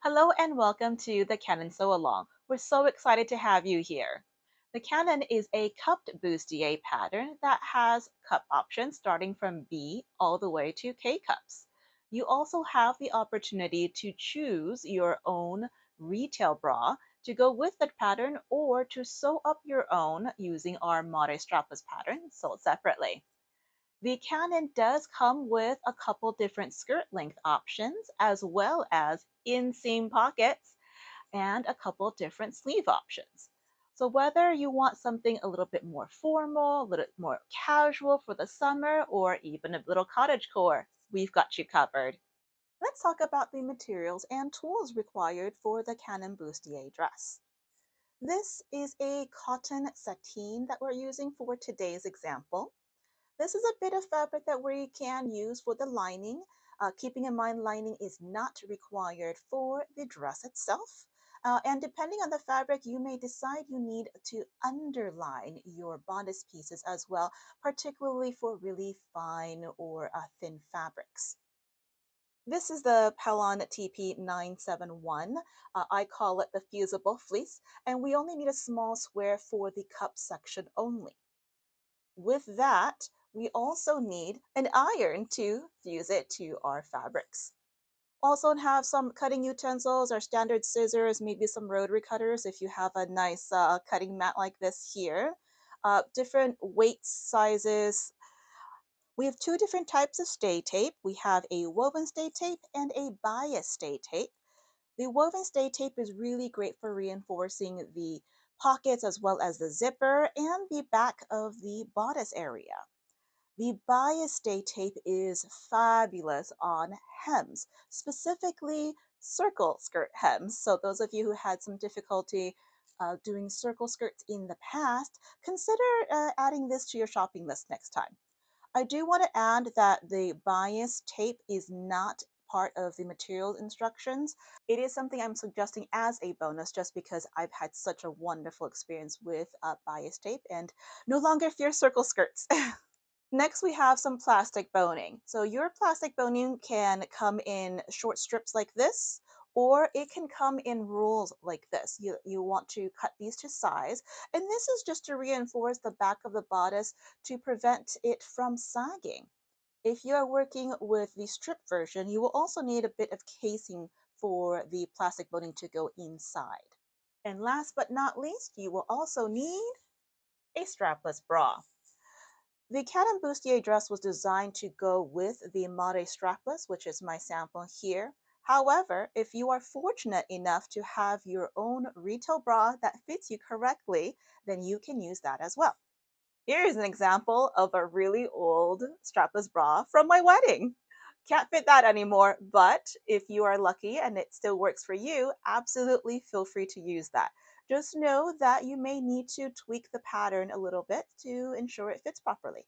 Hello and welcome to the Kanon Sew Along. We're so excited to have you here. The Kanon is a cupped bustier pattern that has cup options starting from B all the way to K cups. You also have the opportunity to choose your own retail bra to go with the pattern or to sew up your own using our Bodice Strapless pattern sold separately. The Canon does come with a couple different skirt length options as well as inseam pockets and a couple different sleeve options. So whether you want something a little bit more formal, a little more casual for the summer, or even a little cottagecore, we've got you covered. Let's talk about the materials and tools required for the Kanon Bustier dress. This is a cotton sateen that we're using for today's example. This is a bit of fabric that we can use for the lining. Keeping in mind, lining is not required for the dress itself. And depending on the fabric, you may decide you need to underline your bodice pieces as well, particularly for really fine or thin fabrics. This is the Pelon TP971. I call it the fusible fleece, and we only need a small square for the cup section only. With that, we also need an iron to fuse it to our fabrics. Also have some cutting utensils or standard scissors, maybe some rotary cutters if you have a nice cutting mat like this here. Different weights, sizes. We have two different types of stay tape. We have a woven stay tape and a bias stay tape. The woven stay tape is really great for reinforcing the pockets as well as the zipper and the back of the bodice area. The bias stay tape is fabulous on hems, specifically circle skirt hems. So those of you who had some difficulty doing circle skirts in the past, consider adding this to your shopping list next time. I do want to add that the bias tape is not part of the material instructions. It is something I'm suggesting as a bonus just because I've had such a wonderful experience with bias tape and no longer fear circle skirts. Next, we have some plastic boning. So your plastic boning can come in short strips like this, or it can come in rolls like this. You want to cut these to size, and this is just to reinforce the back of the bodice to prevent it from sagging. If you are working with the strip version, you will also need a bit of casing for the plastic boning to go inside. And last but not least, you will also need a strapless bra. The Kanon Bustier dress was designed to go with the Mare Strapless, which is my sample here. However, if you are fortunate enough to have your own retail bra that fits you correctly, then you can use that as well. Here is an example of a really old strapless bra from my wedding. Can't fit that anymore, but if you are lucky and it still works for you, absolutely feel free to use that. Just know that you may need to tweak the pattern a little bit to ensure it fits properly.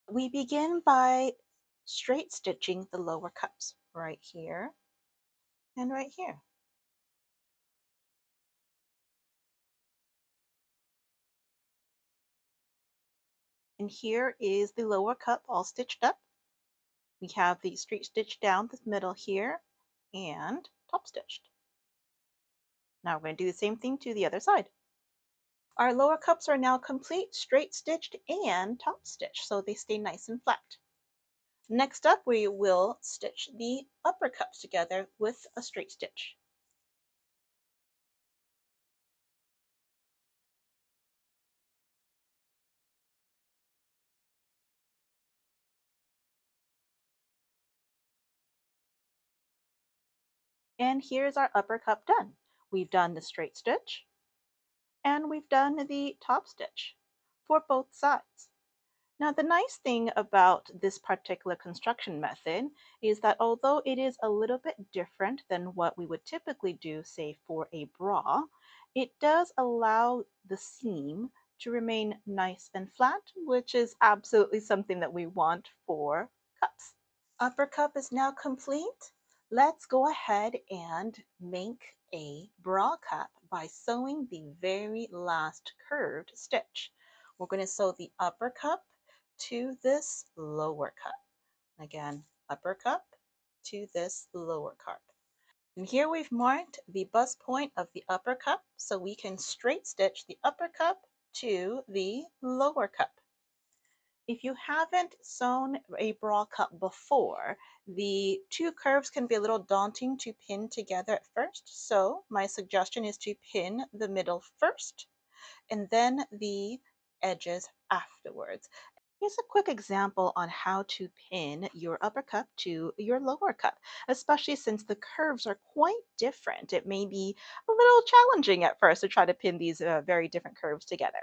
We begin by straight stitching the lower cups right here and right here. And here is the lower cup all stitched up. We have the straight stitch down the middle here and top stitched. Now we're going to do the same thing to the other side. Our lower cups are now complete, straight stitched and top stitched, so they stay nice and flat. Next up, we will stitch the upper cups together with a straight stitch. And here's our upper cup done. We've done the straight stitch and we've done the top stitch for both sides. Now, the nice thing about this particular construction method is that although it is a little bit different than what we would typically do, say, for a bra, it does allow the seam to remain nice and flat, which is absolutely something that we want for cups. Upper cup is now complete. Let's go ahead and make a bra cup by sewing the very last curved stitch. We're going to sew the upper cup to this lower cup. Again, upper cup to this lower cup. And here we've marked the bust point of the upper cup so we can straight stitch the upper cup to the lower cup. If you haven't sewn a bra cup before, the two curves can be a little daunting to pin together at first. So my suggestion is to pin the middle first and then the edges afterwards. Here's a quick example on how to pin your upper cup to your lower cup, especially since the curves are quite different. It may be a little challenging at first to try to pin these very different curves together.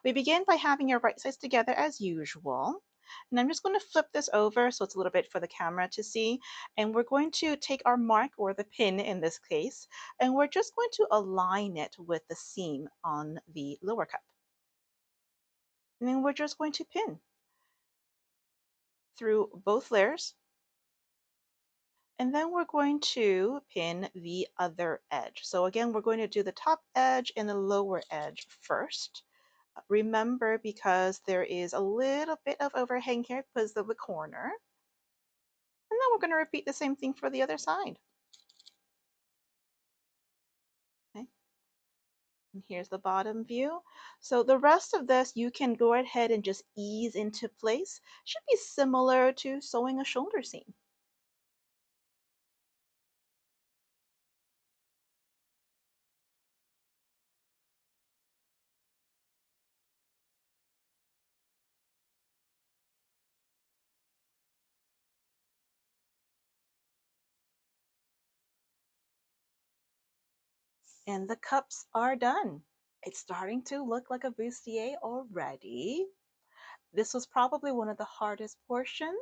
We begin by having your right sides together as usual. And I'm just going to flip this over so it's a little bit for the camera to see. And we're going to take our mark, or the pin in this case, and we're just going to align it with the seam on the lower cup. And then we're just going to pin through both layers. And then we're going to pin the other edge. So again, we're going to do the top edge and the lower edge first. Remember, because there is a little bit of overhang here because of the corner. And then we're going to repeat the same thing for the other side. Okay. And here's the bottom view. So the rest of this, you can go ahead and just ease into place. Should be similar to sewing a shoulder seam. And the cups are done. It's starting to look like a bustier already. This was probably one of the hardest portions,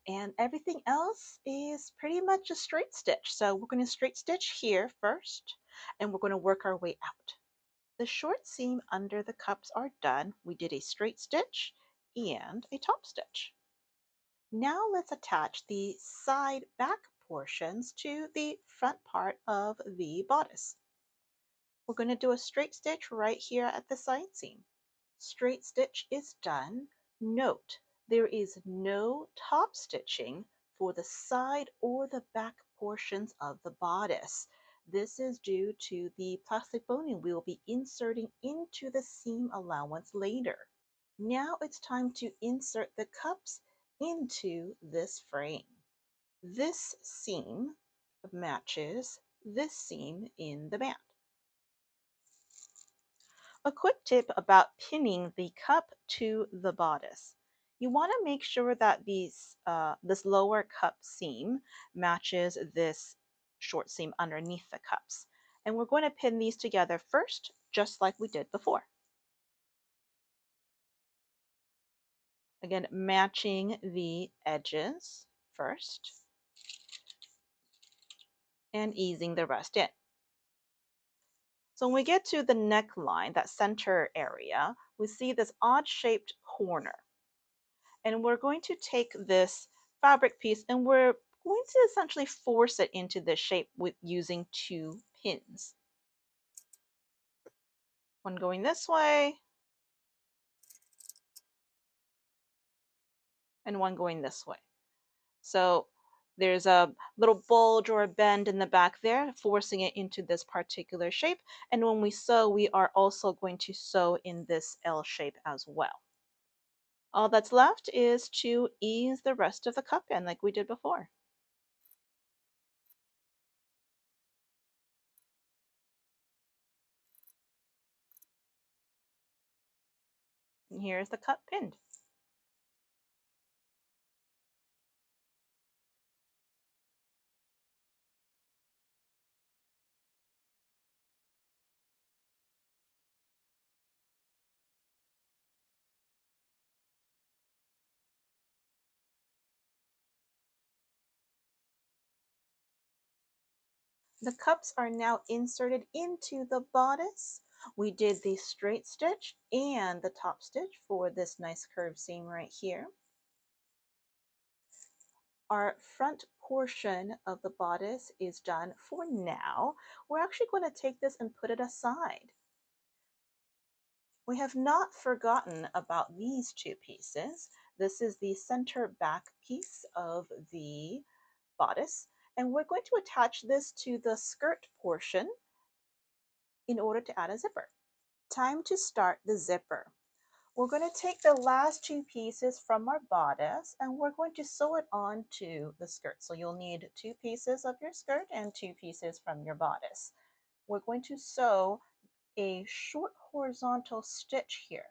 and everything else is pretty much a straight stitch. So we're going to straight stitch here first, and we're going to work our way out. The short seam under the cups are done. We did a straight stitch and a top stitch. Now let's attach the side back portions to the front part of the bodice. We're going to do a straight stitch right here at the side seam. Straight stitch is done. Note, there is no top stitching for the side or the back portions of the bodice. This is due to the plastic boning we will be inserting into the seam allowance later. Now it's time to insert the cups into this frame. This seam matches this seam in the band. A quick tip about pinning the cup to the bodice. You want to make sure that this lower cup seam matches this short seam underneath the cups. And we're going to pin these together first, just like we did before. Again, matching the edges first and easing the rest in. So when we get to the neckline, that center area, we see this odd shaped corner. And we're going to take this fabric piece and we're going to essentially force it into this shape with using two pins. One going this way and one going this way. So there's a little bulge or a bend in the back there, forcing it into this particular shape. And when we sew, we are also going to sew in this L shape as well. All that's left is to ease the rest of the cup in like we did before. And here's the cup pinned. The cups are now inserted into the bodice. We did the straight stitch and the top stitch for this nice curved seam right here. Our front portion of the bodice is done for now. We're actually going to take this and put it aside. We have not forgotten about these two pieces. This is the center back piece of the bodice, and we're going to attach this to the skirt portion in order to add a zipper. Time to start the zipper. We're going to take the last two pieces from our bodice and we're going to sew it onto the skirt. So you'll need two pieces of your skirt and two pieces from your bodice. We're going to sew a short horizontal stitch here.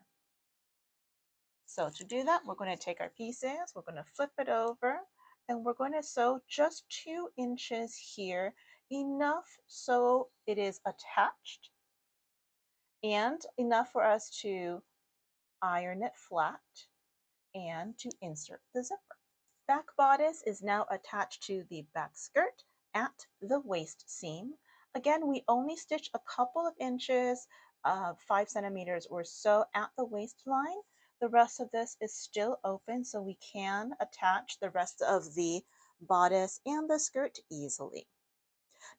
So to do that, we're going to take our pieces, we're going to flip it over, and we're going to sew just 2 inches here, enough so it is attached and enough for us to iron it flat and to insert the zipper. Back bodice is now attached to the back skirt at the waist seam. Again, we only stitch a couple of inches, 5 centimeters or so at the waistline. The rest of this is still open, so we can attach the rest of the bodice and the skirt easily.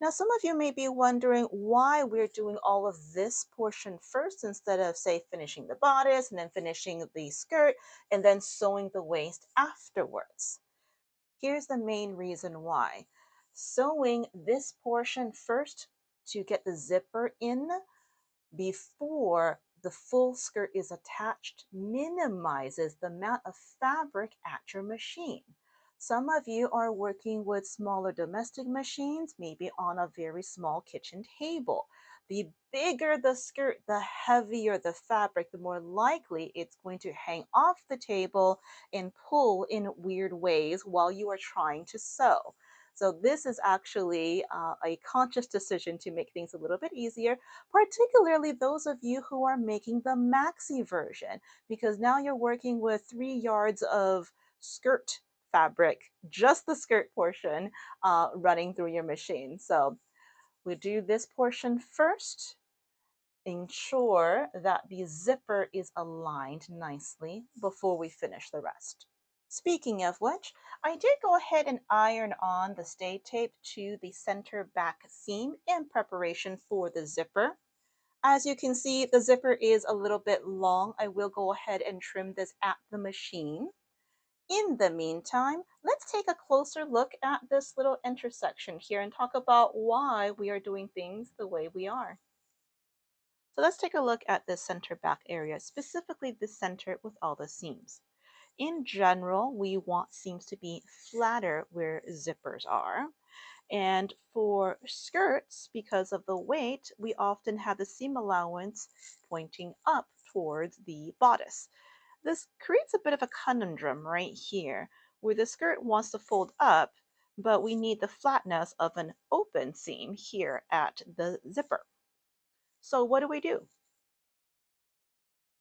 Now, some of you may be wondering why we're doing all of this portion first instead of, say, finishing the bodice and then finishing the skirt and then sewing the waist afterwards. Here's the main reason why. Sewing this portion first to get the zipper in before the full skirt is attached minimizes the amount of fabric at your machine. Some of you are working with smaller domestic machines, maybe on a very small kitchen table. The bigger the skirt, the heavier the fabric, the more likely it's going to hang off the table and pull in weird ways while you are trying to sew. So this is actually a conscious decision to make things a little bit easier, particularly those of you who are making the maxi version, because now you're working with 3 yards of skirt fabric, just the skirt portion running through your machine. So we do this portion first. Ensure that the zipper is aligned nicely before we finish the rest. Speaking of which, I did go ahead and iron on the stay tape to the center back seam in preparation for the zipper. As you can see, the zipper is a little bit long. I will go ahead and trim this at the machine. In the meantime, let's take a closer look at this little intersection here and talk about why we are doing things the way we are. So let's take a look at this center back area, specifically the center with all the seams. In general, we want seams to be flatter where zippers are. And for skirts, because of the weight, we often have the seam allowance pointing up towards the bodice. This creates a bit of a conundrum right here, where the skirt wants to fold up, but we need the flatness of an open seam here at the zipper. So what do?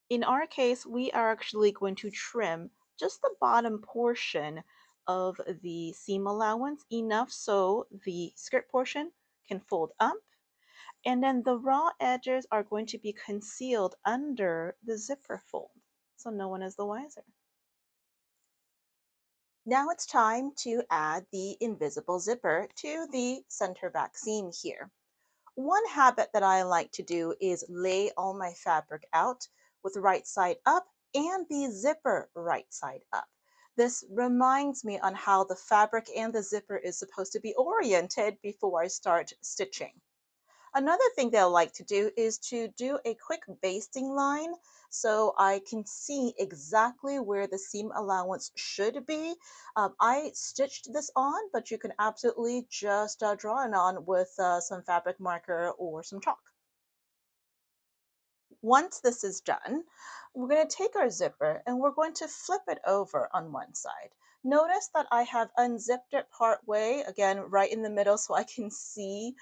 In our case, we are actually going to trim just the bottom portion of the seam allowance enough so the skirt portion can fold up, and then the raw edges are going to be concealed under the zipper fold, so no one is the wiser. Now it's time to add the invisible zipper to the center back seam here. One habit that I like to do is lay all my fabric out with right side up and the zipper right side up. This reminds me on how the fabric and the zipper is supposed to be oriented before I start stitching. Another thing that I like to do is to do a quick basting line so I can see exactly where the seam allowance should be. I stitched this on, but you can absolutely just draw it on with some fabric marker or some chalk. Once this is done, we're going to take our zipper and we're going to flip it over on one side. Notice that I have unzipped it part way, again, right in the middle, so I can see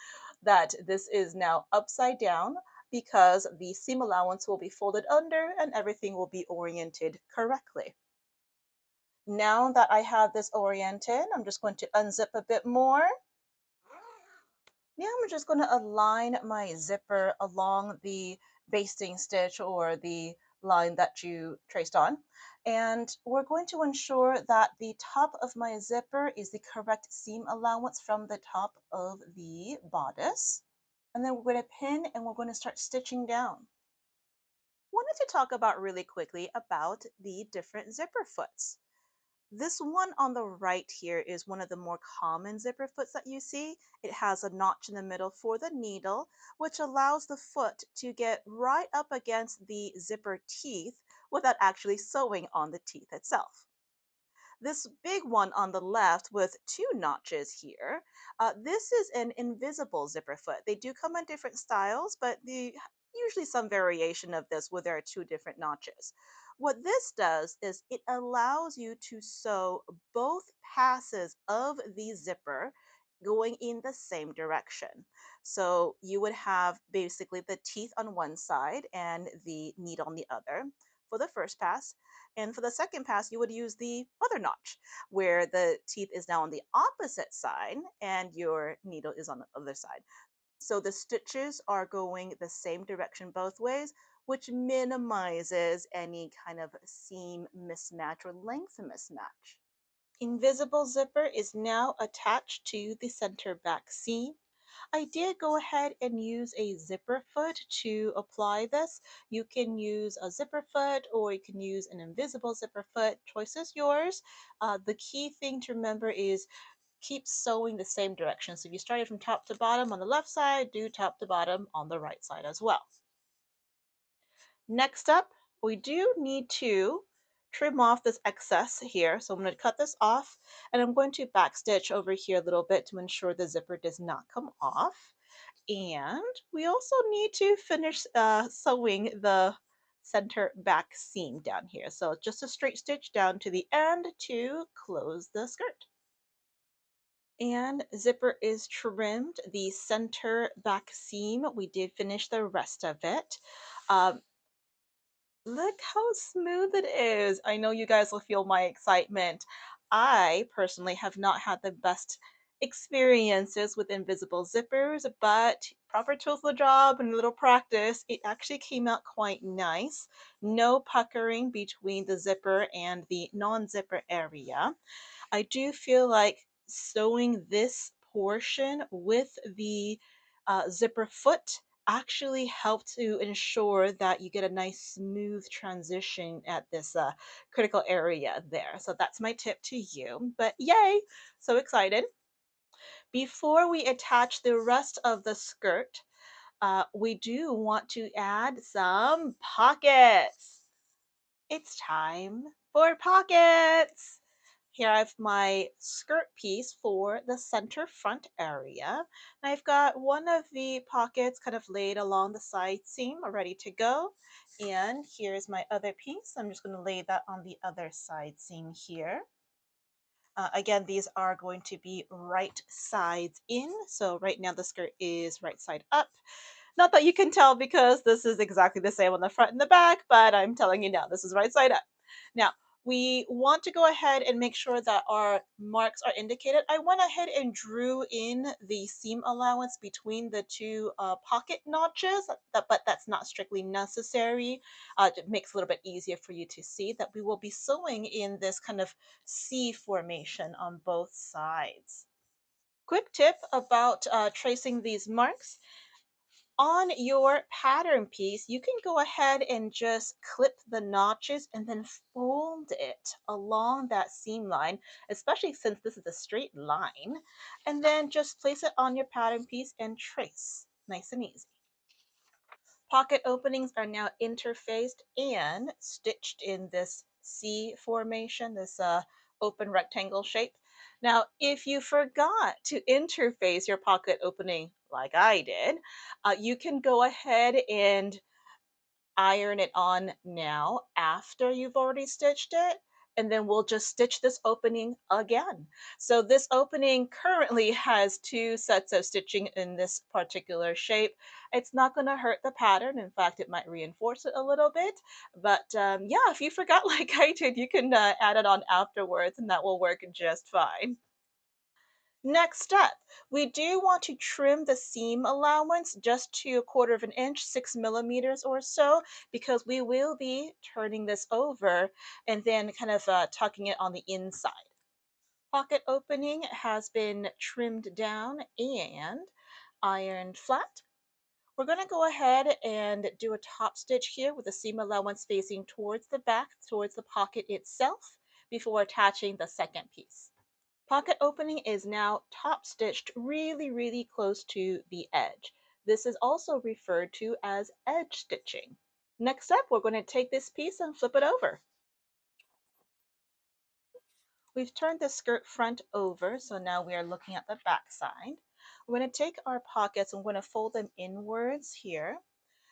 that this is now upside down because the seam allowance will be folded under and everything will be oriented correctly. Now that I have this oriented, I'm just going to unzip a bit more. Now I'm just going to align my zipper along the basting stitch or the line that you traced on. And we're going to ensure that the top of my zipper is the correct seam allowance from the top of the bodice. And then we're going to pin and we're going to start stitching down. Wanted to talk about really quickly about the different zipper foots. This one on the right here is one of the more common zipper foots that you see. It has a notch in the middle for the needle, which allows the foot to get right up against the zipper teeth without actually sewing on the teeth itself. This big one on the left with two notches here, this is an invisible zipper foot. They do come in different styles, but usually some variation of this where there are two different notches. What this does is it allows you to sew both passes of the zipper going in the same direction. So you would have basically the teeth on one side and the needle on the other for the first pass. And for the second pass, you would use the other notch where the teeth is now on the opposite side and your needle is on the other side. So the stitches are going the same direction both ways, which minimizes any kind of seam mismatch or length mismatch. Invisible zipper is now attached to the center back seam. I did go ahead and use a zipper foot to apply this. You can use a zipper foot or you can use an invisible zipper foot. Choice is yours. The key thing to remember is keep sewing the same direction. So if you started from top to bottom on the left side, do top to bottom on the right side as well. Next up, we do need to trim off this excess here. So I'm going to cut this off and I'm going to backstitch over here a little bit to ensure the zipper does not come off. And we also need to finish sewing the center back seam down here. So just a straight stitch down to the end to close the skirt. And zipper is trimmed. The center back seam, we did finish the rest of it. Um, Look how smooth it is. I know you guys will feel my excitement. I personally have not had the best experiences with invisible zippers, but proper tools for the job and a little practice, it actually came out quite nice. No puckering between the zipper and the non-zipper area. I do feel like sewing this portion with the zipper foot actually helped to ensure that you get a nice smooth transition at this critical area there. So that's my tip to you. But yay, so excited. Before we attach the rest of the skirt, we do want to add some pockets. It's time for pockets. Here I have my skirt piece for the center front area. And I've got one of the pockets kind of laid along the side seam ready to go. And here's my other piece. I'm just going to lay that on the other side seam here. Again, these are going to be right sides in. So right now the skirt is right side up. Not that you can tell because this is exactly the same on the front and the back, but I'm telling you now, this is right side up. Now, we want to go ahead and make sure that our marks are indicated. I went ahead and drew in the seam allowance between the two pocket notches, but that's not strictly necessary. It makes it a little bit easier for you to see that we will be sewing in this kind of C formation on both sides. Quick tip about tracing these marks. On your pattern piece, you can go ahead and just clip the notches and then fold it along that seam line, especially since this is a straight line, and then just place it on your pattern piece and trace. Nice and easy. Pocket openings are now interfaced and stitched in this C formation, this open rectangle shape. Now, if you forgot to interface your pocket opening like I did, you can go ahead and iron it on now after you've already stitched it, and then we'll just stitch this opening again. So this opening currently has two sets of stitching in this particular shape. It's not going to hurt the pattern. In fact, it might reinforce it a little bit. But yeah, if you forgot like I did, you can add it on afterwards and that will work just fine. Next step, we do want to trim the seam allowance just to 1/4 inch, 6 millimeters or so, because we will be turning this over and then kind of tucking it on the inside. Pocket opening has been trimmed down and ironed flat. We're going to go ahead and do a top stitch here with the seam allowance facing towards the back, towards the pocket itself, before attaching the second piece. Pocket opening is now top stitched really close to the edge. This is also referred to as edge stitching. Next up, we're going to take this piece and flip it over. We've turned the skirt front over, so now we are looking at the back side. We're going to take our pockets and we're going to fold them inwards here.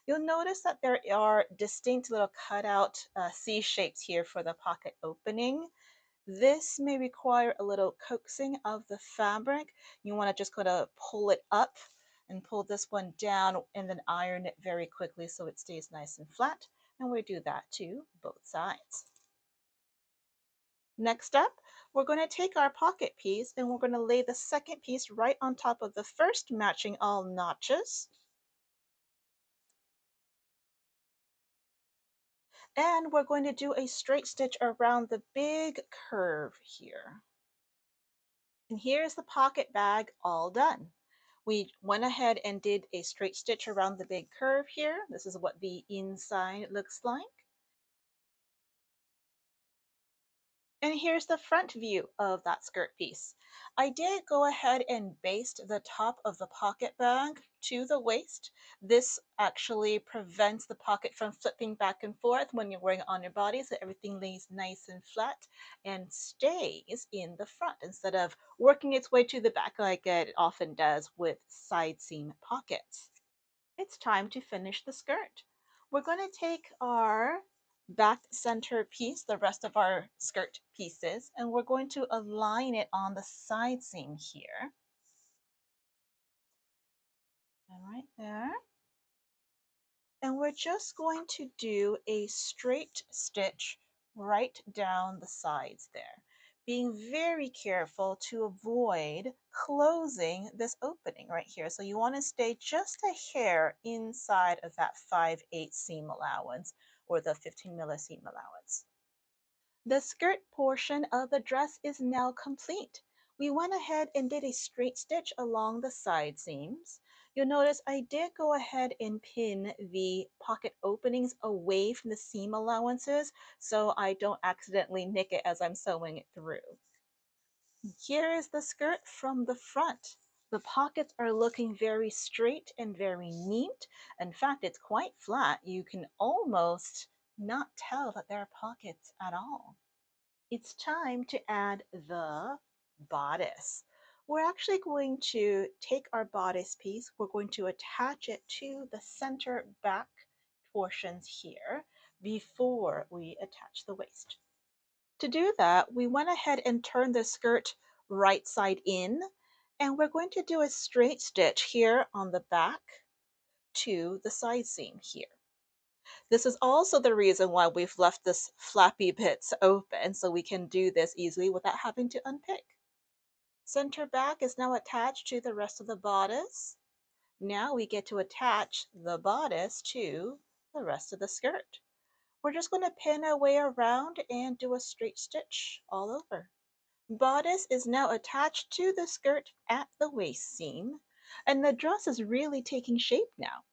You'll notice that there are distinct little cutout C shapes here for the pocket opening. This may require a little coaxing of the fabric. You want to just kind of pull it up and pull this one down and then iron it very quickly so it stays nice and flat. And we do that to both sides. Next up, we're going to take our pocket piece and we're going to lay the second piece right on top of the first, matching all notches. And we're going to do a straight stitch around the big curve here. And here's the pocket bag all done. We went ahead and did a straight stitch around the big curve here. This is what the inside looks like. And here's the front view of that skirt piece. I did go ahead and baste the top of the pocket bag to the waist. This actually prevents the pocket from flipping back and forth when you're wearing it on your body, so everything lays nice and flat and stays in the front instead of working its way to the back like it often does with side seam pockets. It's time to finish the skirt. We're going to take our back center piece, the rest of our skirt pieces, and we're going to align it on the side seam here. And right there. And we're just going to do a straight stitch right down the sides there, being very careful to avoid closing this opening right here. So you want to stay just a hair inside of that 5/8 seam allowance or the 15 milli seam allowance. The skirt portion of the dress is now complete. We went ahead and did a straight stitch along the side seams. You'll notice I did go ahead and pin the pocket openings away from the seam allowances so I don't accidentally nick it as I'm sewing it through. Here is the skirt from the front. The pockets are looking very straight and very neat. In fact, it's quite flat. You can almost not tell that there are pockets at all. It's time to add the bodice. We're actually going to take our bodice piece, we're going to attach it to the center back portions here before we attach the waist. To do that, we went ahead and turned the skirt right side in, and we're going to do a straight stitch here on the back to the side seam here. This is also the reason why we've left this flappy bits open so we can do this easily without having to unpick. Center back is now attached to the rest of the bodice. Now we get to attach the bodice to the rest of the skirt. We're just going to pin our way around and do a straight stitch all over. Bodice is now attached to the skirt at the waist seam, and the dress is really taking shape now.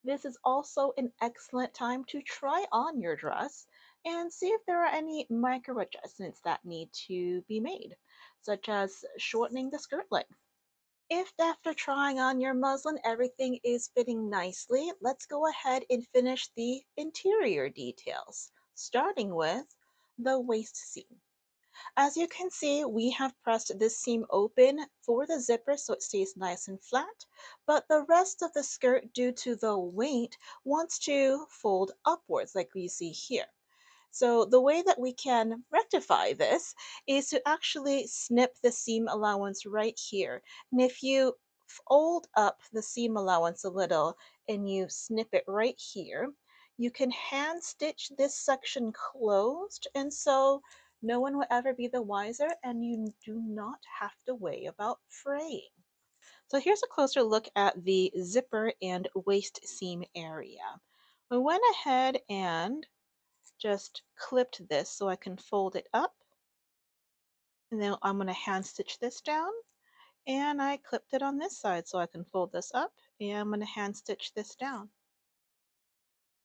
This is also an excellent time to try on your dress and see if there are any micro adjustments that need to be made, such as shortening the skirt length. If after trying on your muslin everything is fitting nicely, let's go ahead and finish the interior details, starting with the waist seam. As you can see, we have pressed this seam open for the zipper so it stays nice and flat, but the rest of the skirt, due to the weight, wants to fold upwards like we see here. So the way that we can rectify this is to actually snip the seam allowance right here. And if you fold up the seam allowance a little and you snip it right here, you can hand stitch this section closed, and so no one will ever be the wiser and you do not have to worry about fraying. So here's a closer look at the zipper and waist seam area. We went ahead and just clipped this so I can fold it up. And then I'm going to hand stitch this down. And I clipped it on this side so I can fold this up. And I'm going to hand stitch this down.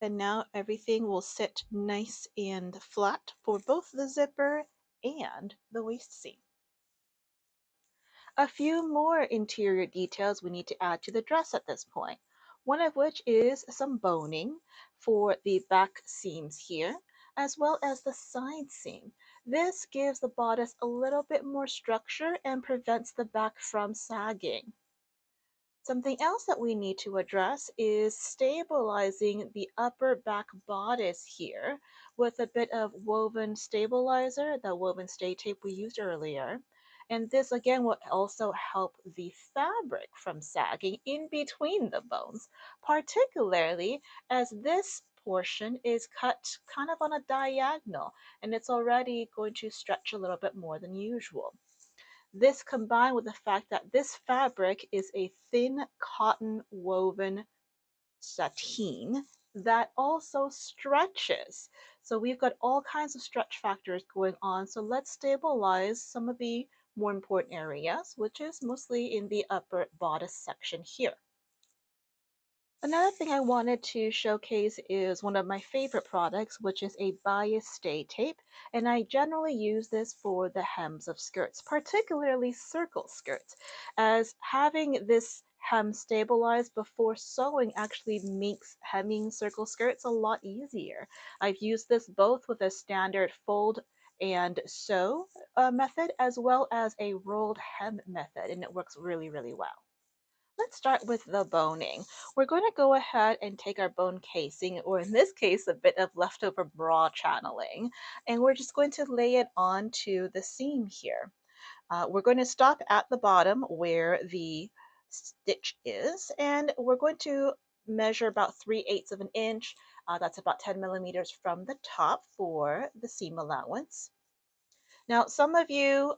And now everything will sit nice and flat for both the zipper and the waist seam. A few more interior details we need to add to the dress at this point, one of which is some boning for the back seams here, as well as the side seam. This gives the bodice a little bit more structure and prevents the back from sagging. Something else that we need to address is stabilizing the upper back bodice here with a bit of woven stabilizer, the woven stay tape we used earlier. And this again will also help the fabric from sagging in between the bones, particularly as this portion is cut kind of on a diagonal and it's already going to stretch a little bit more than usual. This combined with the fact that this fabric is a thin cotton woven sateen that also stretches. So we've got all kinds of stretch factors going on. So let's stabilize some of the more important areas, which is mostly in the upper bodice section here. Another thing I wanted to showcase is one of my favorite products, which is a bias stay tape. And I generally use this for the hems of skirts, particularly circle skirts, as having this hem stabilized before sewing actually makes hemming circle skirts a lot easier. I've used this both with a standard fold and sew method as well as a rolled hem method, and it works really, really well. Let's start with the boning. We're going to go ahead and take our bone casing, or in this case, a bit of leftover bra channeling, and we're just going to lay it onto the seam here. We're going to stop at the bottom where the stitch is, and we're going to measure about 3/8 of an inch. That's about 10 millimeters from the top for the seam allowance. Now, some of you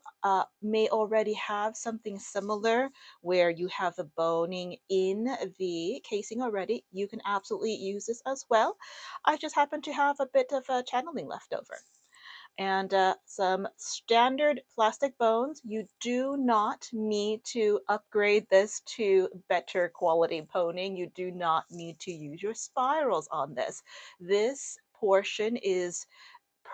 may already have something similar where you have the boning in the casing already. You can absolutely use this as well. I just happen to have a bit of channeling left over. And some standard plastic bones. You do not need to upgrade this to better quality boning. You do not need to use your spirals on this. This portion is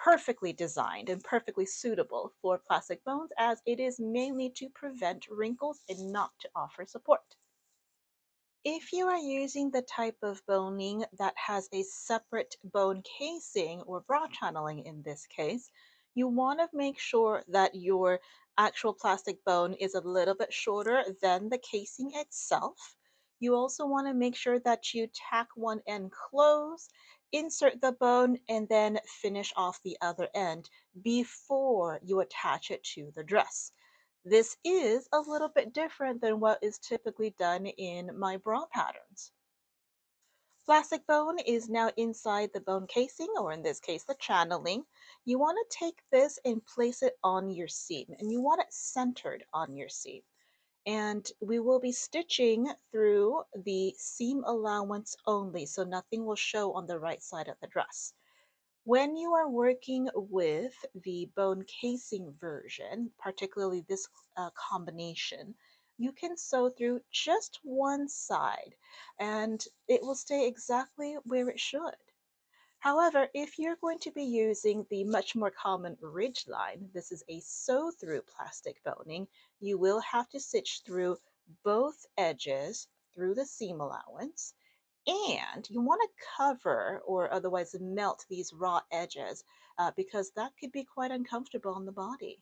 perfectly designed and perfectly suitable for plastic bones as it is mainly to prevent wrinkles and not to offer support. If you are using the type of boning that has a separate bone casing or bra channeling in this case, you want to make sure that your actual plastic bone is a little bit shorter than the casing itself. You also want to make sure that you tack one end close, insert the bone, and then finish off the other end before you attach it to the dress. This is a little bit different than what is typically done in my bra patterns. Plastic bone is now inside the bone casing, or in this case, the channeling. You want to take this and place it on your seam, and you want it centered on your seam. And we will be stitching through the seam allowance only, so nothing will show on the right side of the dress. When you are working with the bone casing version, particularly this combination, you can sew through just one side and it will stay exactly where it should. However, if you're going to be using the much more common ridge line, this is a sew-through plastic boning, you will have to stitch through both edges through the seam allowance, and you want to cover or otherwise melt these raw edges because that could be quite uncomfortable on the body.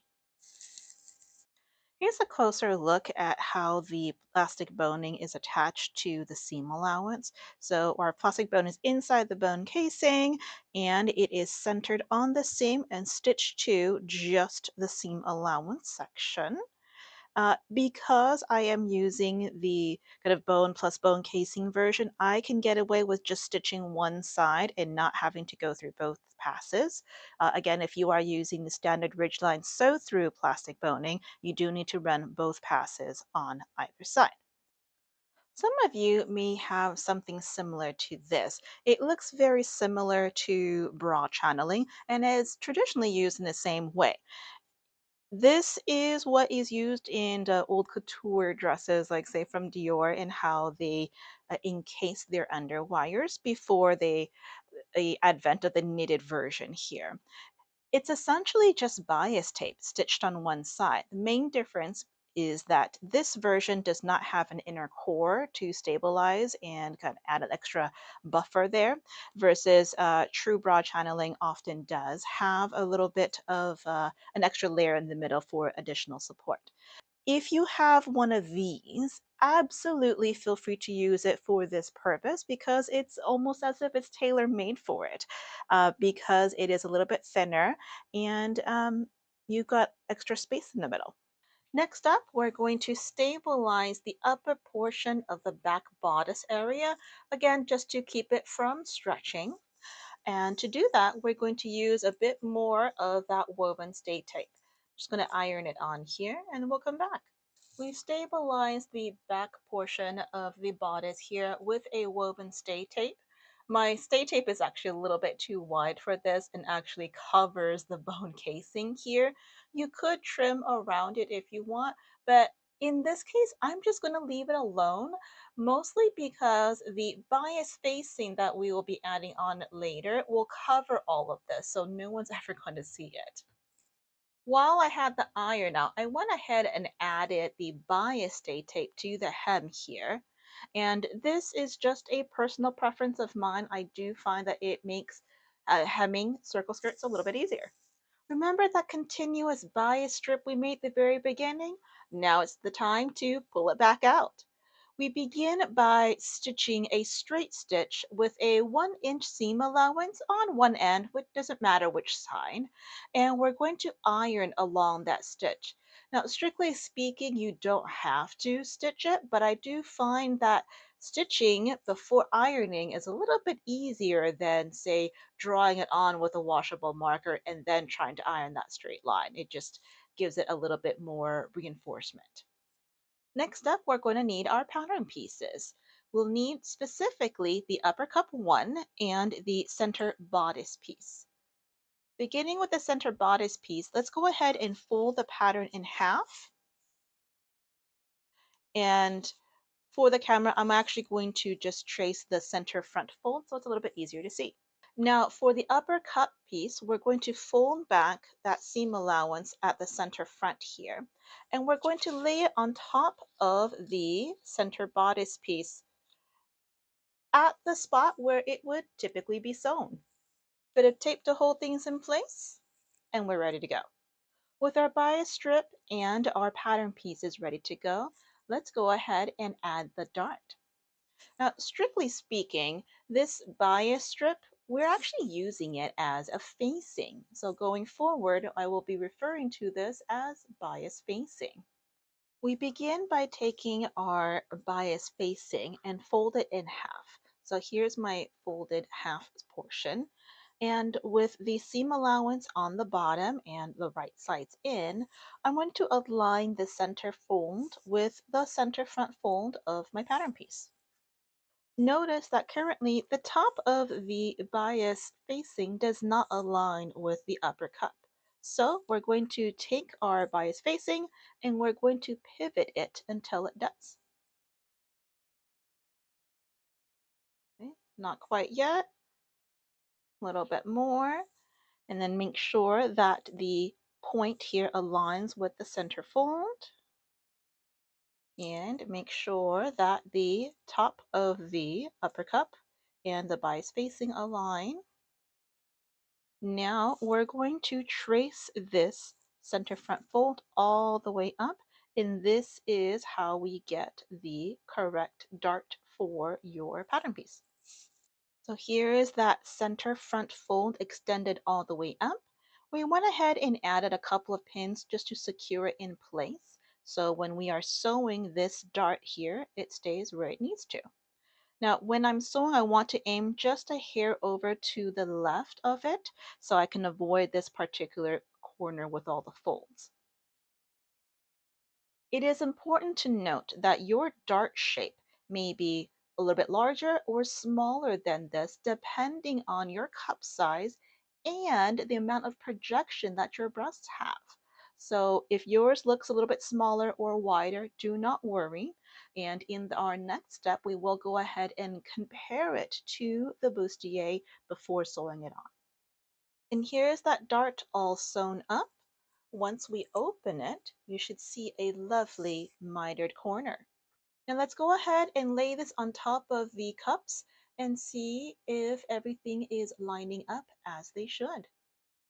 Here's a closer look at how the plastic boning is attached to the seam allowance. So our plastic bone is inside the bone casing and it is centered on the seam and stitched to just the seam allowance section. Because I am using the kind of bone plus bone casing version, I can get away with just stitching one side and not having to go through both passes. Again, if you are using the standard ridgeline sew through plastic boning, you do need to run both passes on either side. Some of you may have something similar to this. It looks very similar to bra channeling and is traditionally used in the same way. This is what is used in the old couture dresses, like say from Dior, and how they encase their underwires before the advent of the knitted version here. It's essentially just bias tape stitched on one side. The main difference is that this version does not have an inner core to stabilize and kind of add an extra buffer there, versus true bra channeling often does have a little bit of an extra layer in the middle for additional support. If you have one of these, absolutely feel free to use it for this purpose because it's almost as if it's tailor made for it because it is a little bit thinner and you've got extra space in the middle. Next up, we're going to stabilize the upper portion of the back bodice area, again, just to keep it from stretching. And to do that, we're going to use a bit more of that woven stay tape. Just going to iron it on here and we'll come back. We stabilize the back portion of the bodice here with a woven stay tape. My stay tape is actually a little bit too wide for this and actually covers the bone casing here. You could trim around it if you want, but in this case, I'm just going to leave it alone, mostly because the bias facing that we will be adding on later will cover all of this, so no one's ever going to see it. While I had the iron out, I went ahead and added the bias stay tape to the hem here. And this is just a personal preference of mine. I do find that it makes hemming circle skirts a little bit easier. Remember that continuous bias strip we made at the very beginning? Now it's the time to pull it back out. We begin by stitching a straight stitch with a 1-inch seam allowance on one end, which doesn't matter which side, and we're going to iron along that stitch. Now, strictly speaking, you don't have to stitch it, but I do find that stitching before ironing is a little bit easier than, say, drawing it on with a washable marker and then trying to iron that straight line. It just gives it a little bit more reinforcement. Next up, we're going to need our pattern pieces. We'll need specifically the upper cup one and the center bodice piece. Beginning with the center bodice piece, let's go ahead and fold the pattern in half. And for the camera, I'm actually going to just trace the center front fold so it's a little bit easier to see. Now for the upper cup piece, we're going to fold back that seam allowance at the center front here, and we're going to lay it on top of the center bodice piece at the spot where it would typically be sewn. Bit of tape to hold things in place, and we're ready to go. With our bias strip and our pattern pieces ready to go, let's go ahead and add the dart. Now, strictly speaking, this bias strip, we're actually using it as a facing. So going forward, I will be referring to this as bias facing. We begin by taking our bias facing and fold it in half. So here's my folded half portion. And with the seam allowance on the bottom and the right sides in, I'm going to align the center fold with the center front fold of my pattern piece. Notice that currently the top of the bias facing does not align with the upper cup. So we're going to take our bias facing and we're going to pivot it until it does. Okay, not quite yet, a little bit more, and then make sure that the point here aligns with the center fold. And make sure that the top of the upper cup and the bias facing align. Now we're going to trace this center front fold all the way up, and this is how we get the correct dart for your pattern piece. So here is that center front fold extended all the way up. We went ahead and added a couple of pins just to secure it in place. So when we are sewing this dart here, it stays where it needs to. Now, when I'm sewing, I want to aim just a hair over to the left of it so I can avoid this particular corner with all the folds. It is important to note that your dart shape may be a little bit larger or smaller than this depending on your cup size and the amount of projection that your breasts have. So if yours looks a little bit smaller or wider, do not worry. And in our next step, we will go ahead and compare it to the bustier before sewing it on. And here's that dart all sewn up. Once we open it, you should see a lovely mitered corner. Now let's go ahead and lay this on top of the cups and see if everything is lining up as they should.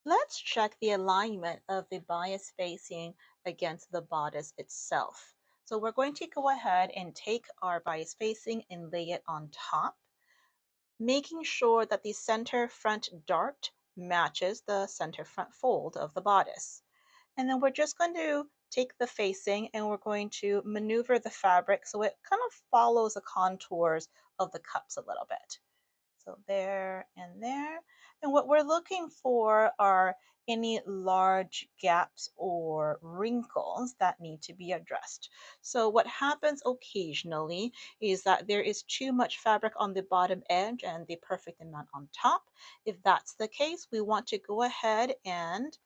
Let's check the alignment of the bias facing against the bodice itself. So we're going to go ahead and take our bias facing and lay it on top, making sure that the center front dart matches the center front fold of the bodice. And then we're just going to take the facing and we're going to maneuver the fabric so it kind of follows the contours of the cups a little bit. So there and there. And what we're looking for are any large gaps or wrinkles that need to be addressed. So what happens occasionally is that there is too much fabric on the bottom edge and the perfect amount on top. If that's the case, we want to go ahead and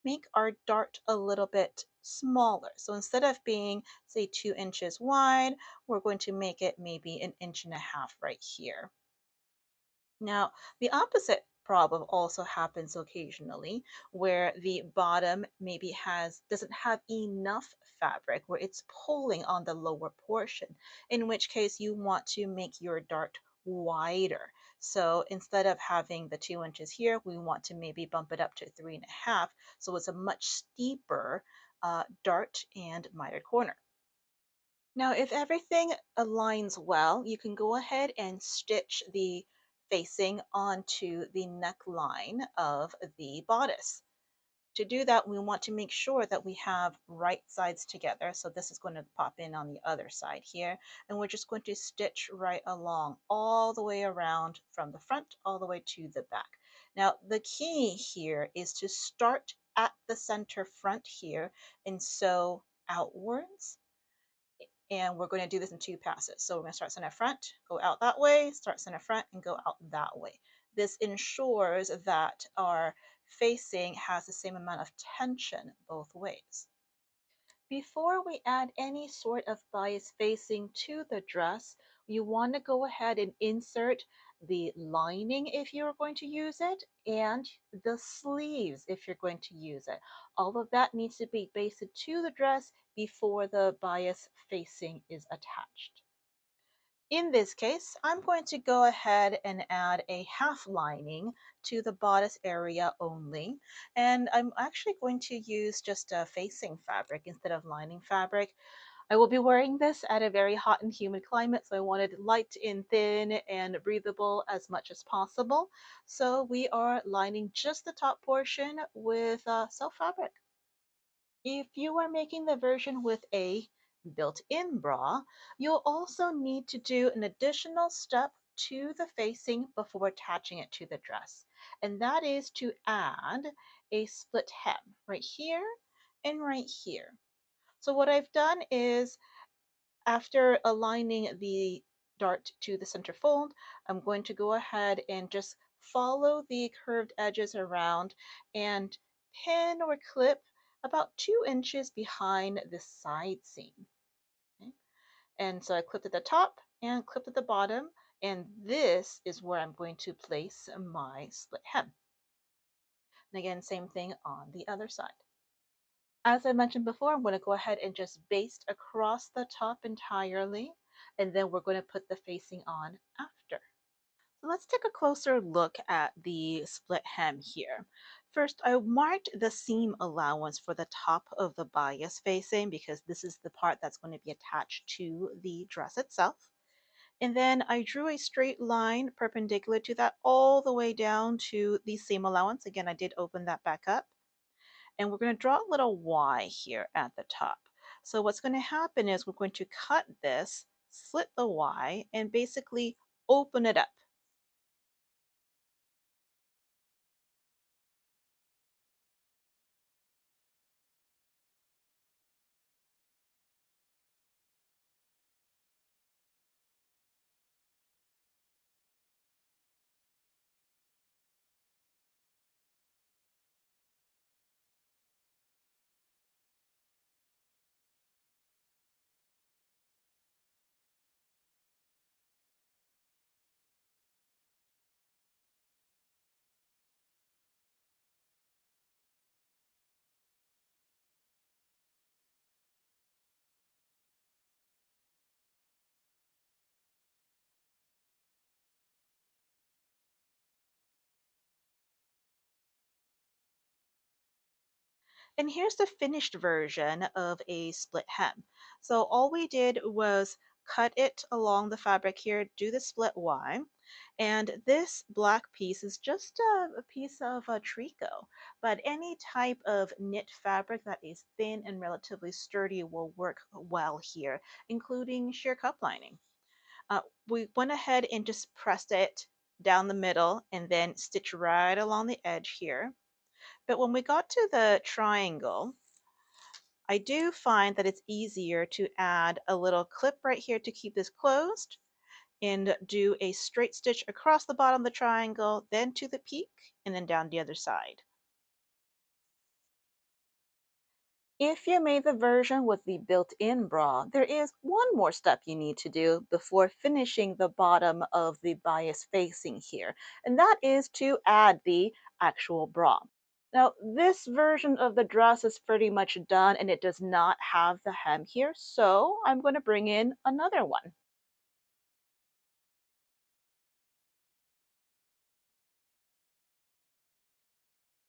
make our dart a little bit smaller. So instead of being, say, 2 inches wide, we're going to make it maybe an inch and a half right here. Now, the opposite problem also happens occasionally where the bottom maybe doesn't have enough fabric where it's pulling on the lower portion, in which case you want to make your dart wider. So instead of having the 2 inches here, we want to maybe bump it up to 3.5. So it's a much steeper dart and mitered corner. Now, if everything aligns well, you can go ahead and stitch the facing onto the neckline of the bodice. To do that, we want to make sure that we have right sides together. So this is going to pop in on the other side here. And we're just going to stitch right along all the way around from the front all the way to the back. Now, the key here is to start at the center front here and sew outwards, and we're going to do this in 2 passes. So we're going to start center front, go out that way, start center front, and go out that way. This ensures that our facing has the same amount of tension both ways. Before we add any sort of bias facing to the dress, you want to go ahead and insert the lining if you're going to use it and the sleeves if you're going to use it. All of that needs to be basted to the dress before the bias facing is attached. In this case, I'm going to go ahead and add a half lining to the bodice area only. And I'm actually going to use just a facing fabric instead of lining fabric. I will be wearing this at a very hot and humid climate, so I wanted light and thin and breathable as much as possible. So we are lining just the top portion with self fabric. If you are making the version with a built-in bra, you'll also need to do an additional step to the facing before attaching it to the dress. And that is to add a split hem right here and right here. So what I've done is after aligning the dart to the center fold, I'm going to go ahead and just follow the curved edges around and pin or clip about 2 inches behind the side seam. Okay? And so I clipped at the top and clipped at the bottom, and this is where I'm going to place my split hem. And again, same thing on the other side. As I mentioned before, I'm going to go ahead and just baste across the top entirely, and then we're going to put the facing on after. So let's take a closer look at the split hem here. First, I marked the seam allowance for the top of the bias facing because this is the part that's going to be attached to the dress itself. And then I drew a straight line perpendicular to that all the way down to the seam allowance. Again, I did open that back up. And we're going to draw a little Y here at the top. So what's going to happen is we're going to cut this, slit the Y, and basically open it up. And here's the finished version of a split hem. So all we did was cut it along the fabric here, do the split Y. And this black piece is just a piece of tricot, but any type of knit fabric that is thin and relatively sturdy will work well here, including sheer cup lining. We went ahead and just pressed it down the middle and then stitch right along the edge here. But when we got to the triangle, I do find that it's easier to add a little clip right here to keep this closed and do a straight stitch across the bottom of the triangle, then to the peak, and then down the other side. If you made the version with the built-in bra, there is one more step you need to do before finishing the bottom of the bias facing here, and that is to add the actual bra. Now, this version of the dress is pretty much done and it does not have the hem here, so I'm going to bring in another one.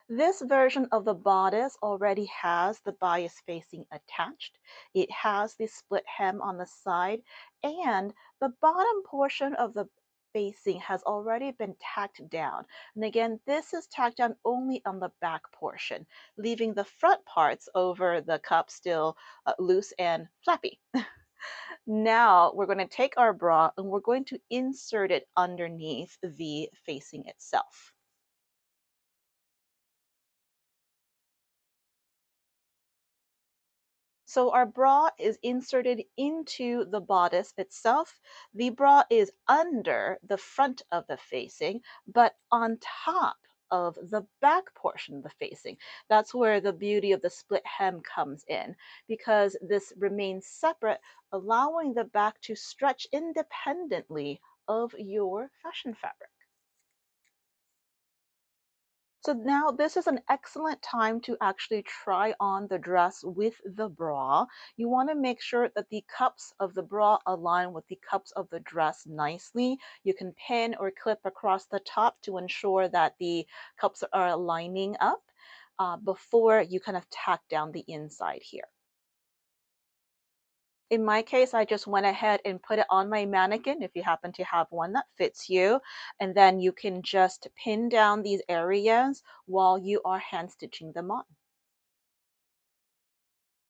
This version of the bodice already has the bias facing attached. It has the split hem on the side, and the bottom portion of the facing has already been tacked down. And again, this is tacked down only on the back portion, leaving the front parts over the cup still loose and flappy. Now we're going to take our bra and we're going to insert it underneath the facing itself. So our bra is inserted into the bodice itself. The bra is under the front of the facing, but on top of the back portion of the facing. That's where the beauty of the split hem comes in because this remains separate, allowing the back to stretch independently of your fashion fabric. So now this is an excellent time to actually try on the dress with the bra. You want to make sure that the cups of the bra align with the cups of the dress nicely. You can pin or clip across the top to ensure that the cups are lining up before you kind of tack down the inside here. In my case, I just went ahead and put it on my mannequin if you happen to have one that fits you. And then you can just pin down these areas while you are hand stitching them on.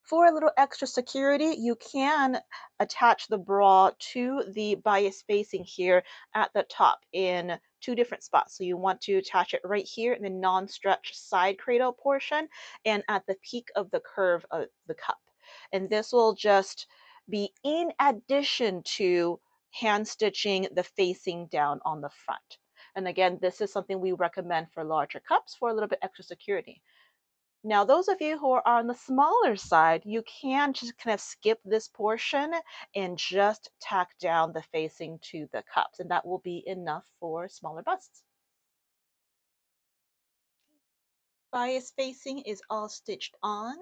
For a little extra security, you can attach the bra to the bias facing here at the top in two different spots. So you want to attach it right here in the non-stretch side cradle portion and at the peak of the curve of the cup. And this will just be in addition to hand stitching the facing down on the front. And again, this is something we recommend for larger cups for a little bit extra security. Now, those of you who are on the smaller side, you can just kind of skip this portion and just tack down the facing to the cups, and that will be enough for smaller busts. Bias facing is all stitched on.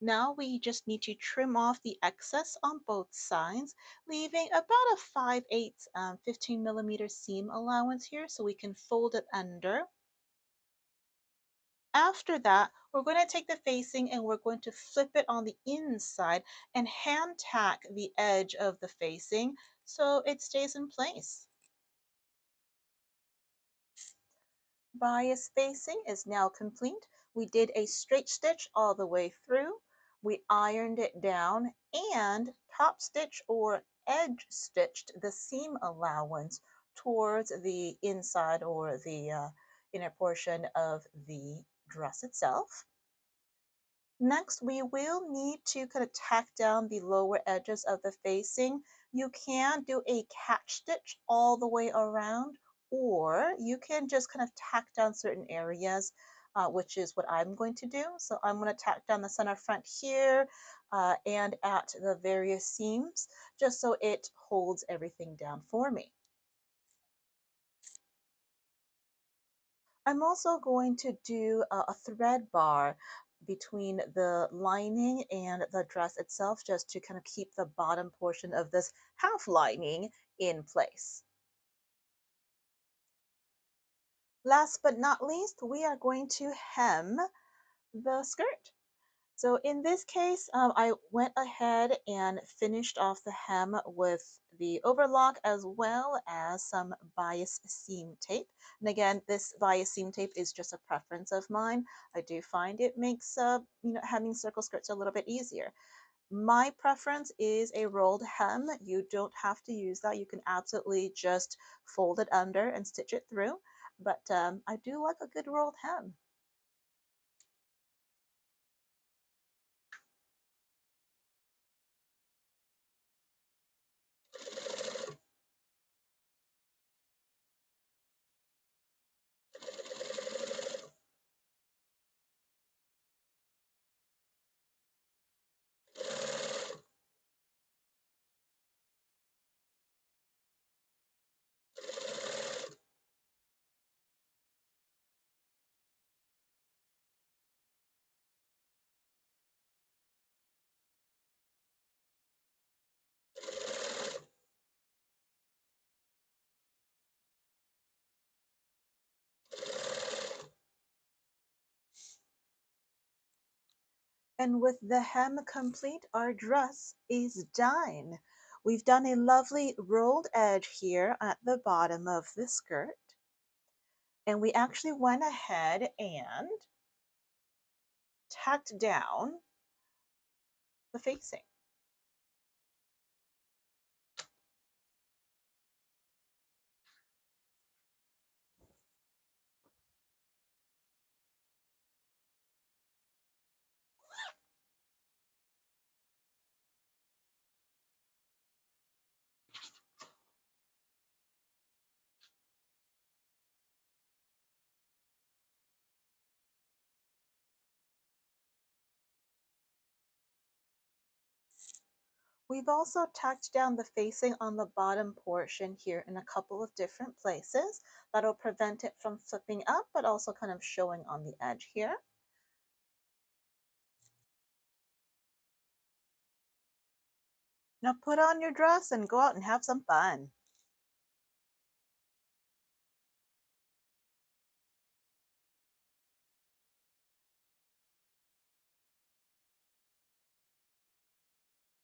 Now we just need to trim off the excess on both sides, leaving about a 5/8 15 millimeter seam allowance here so we can fold it under. After that, we're going to take the facing and we're going to flip it on the inside and hand tack the edge of the facing so it stays in place. Bias facing is now complete. We did a straight stitch all the way through. We ironed it down and top stitch or edge stitched the seam allowance towards the inside or the inner portion of the dress itself. Next, we will need to kind of tack down the lower edges of the facing. You can do a catch stitch all the way around, or you can just kind of tack down certain areas, which is what I'm going to do. So I'm going to tack down the center front here and at the various seams, just so it holds everything down for me. I'm also going to do a thread bar between the lining and the dress itself just to kind of keep the bottom portion of this half lining in place. Last but not least, we are going to hem the skirt. So in this case, I went ahead and finished off the hem with the overlock as well as some bias seam tape. And again, this bias seam tape is just a preference of mine. I do find it makes hemming circle skirts a little bit easier. My preference is a rolled hem. You don't have to use that. You can absolutely just fold it under and stitch it through. But I do like a good rolled hem. And with the hem complete, our dress is done. We've done a lovely rolled edge here at the bottom of the skirt. And we actually went ahead and tacked down the facing. We've also tacked down the facing on the bottom portion here in a couple of different places. That'll prevent it from flipping up, but also kind of showing on the edge here. Now put on your dress and go out and have some fun.